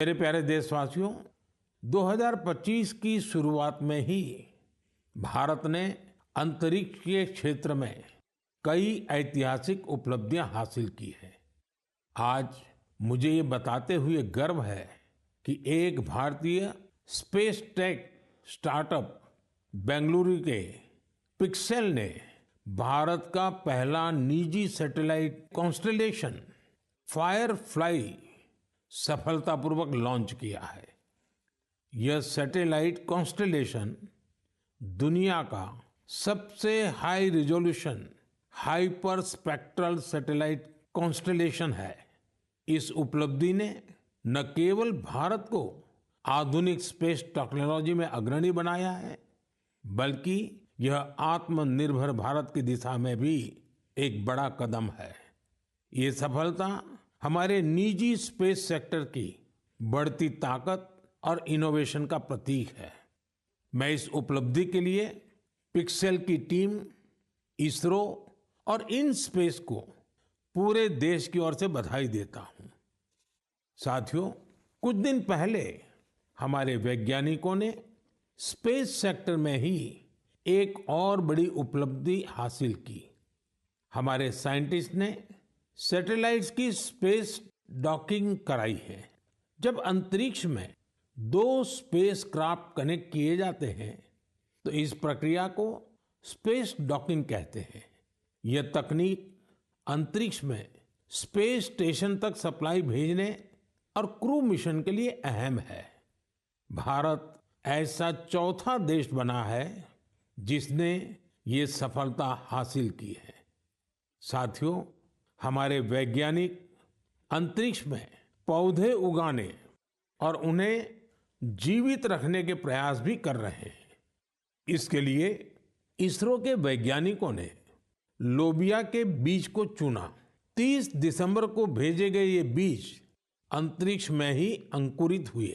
मेरे प्यारे देशवासियों, 2025 की शुरुआत में ही भारत ने अंतरिक्ष के क्षेत्र में कई ऐतिहासिक उपलब्धियां हासिल की हैं। आज मुझे ये बताते हुए गर्व है कि एक भारतीय स्पेस टेक स्टार्टअप बेंगलुरु के पिक्सेल ने भारत का पहला निजी सैटेलाइट कॉन्स्टेलेशन फायरफ्लाई सफलतापूर्वक लॉन्च किया है। यह सैटेलाइट कॉन्स्टेलेशन दुनिया का सबसे high resolution hyper spectral satellite constellation है। इस उपलब्धि ने न केवल भारत को आधुनिक स्पेस टेक्नोलॉजी में अग्रणी बनाया है, बल्कि यह आत्मनिर्भर भारत की दिशा में भी एक बड़ा कदम है। ये सफलता हमारे निजी स्पेस सेक्टर की बढ़ती ताकत और इनोवेशन का प्रतीक है। मैं इस उपलब्धि के लिए पिक्सेल की टीम, इसरो और इन स्पेस को पूरे देश की ओर से बधाई देता हूं। साथियों, कुछ दिन पहले हमारे वैज्ञानिकों ने स्पेस सेक्टर में ही एक और बड़ी उपलब्धि हासिल की। हमारे साइंटिस्ट ने सैटेलाइट्स की स्पेस डॉकिंग कराई है। जब अंतरिक्ष में दो स्पेसक्राफ्ट कनेक्ट किए जाते हैं तो इस प्रक्रिया को स्पेस डॉकिंग कहते हैं। यह तकनीक अंतरिक्ष में स्पेस स्टेशन तक सप्लाई भेजने और क्रू मिशन के लिए अहम है। भारत ऐसा चौथा देश बना है जिसने ये सफलता हासिल की है। साथियों, हमारे वैज्ञानिक अंतरिक्ष में पौधे उगाने और उन्हें जीवित रखने के प्रयास भी कर रहे हैं। इसके लिए इसरो के वैज्ञानिकों ने लोबिया के बीज को चुना। 30 दिसंबर को भेजे गए ये बीज अंतरिक्ष में ही अंकुरित हुए।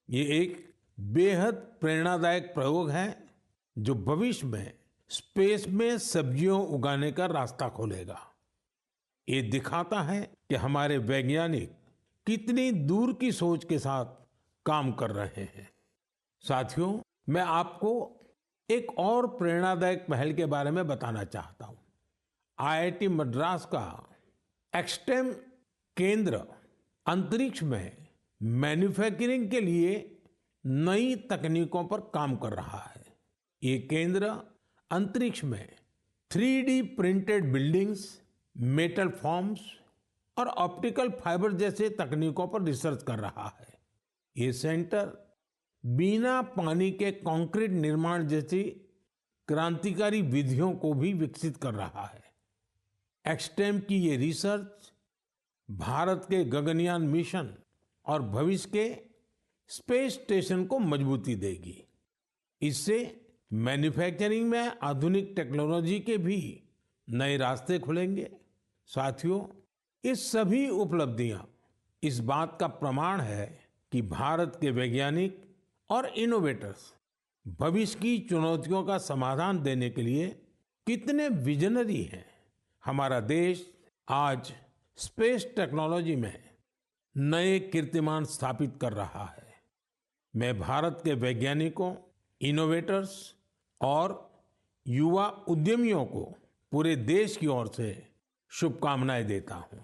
ये एक बेहद प्रेरणादायक प्रयोग है जो भविष्य में स्पेस में सब्जियों उगाने का रास्ता खोलेगा। ये दिखाता है कि हमारे वैज्ञानिक कितनी दूर की सोच के साथ काम कर रहे हैं। साथियों, मैं आपको एक और प्रेरणादायक पहल के बारे में बताना चाहता हूं। आईआईटी मद्रास का एक्सटेम केंद्र अंतरिक्ष में मैन्युफैक्चरिंग के लिए नई तकनीकों पर काम कर रहा है। ये केंद्र अंतरिक्ष में 3D printed buildings, metal forms और ऑप्टिकल फाइबर जैसे तकनीकों पर रिसर्च कर रहा है। ये सेंटर बिना पानी के कंक्रीट निर्माण जैसी क्रांतिकारी विधियों को भी विकसित कर रहा है। एक्सटेम की ये रिसर्च भारत के गगनयान मिशन और भविष्य के स्पेस स्टेशन को मजबूती देगी। इससे मैन्युफैक्चरिंग में आधुनिक टेक्नोलॉजी के भी नए रास्ते खुलेंगे। साथियों, ये सभी उपलब्धियां इस बात का प्रमाण है कि भारत के वैज्ञानिक और इनोवेटर्स भविष्य की चुनौतियों का समाधान देने के लिए कितने विजनरी हैं। हमारा देश आज स्पेस टेक्नोलॉजी में नए कीर्तिमान स्थापित कर रहा है। मैं भारत के वैज्ञानिकों, इनोवेटर्स और युवा उद्यमियों को पूरे देश की ओर से शुभकामनाएं देता हूं।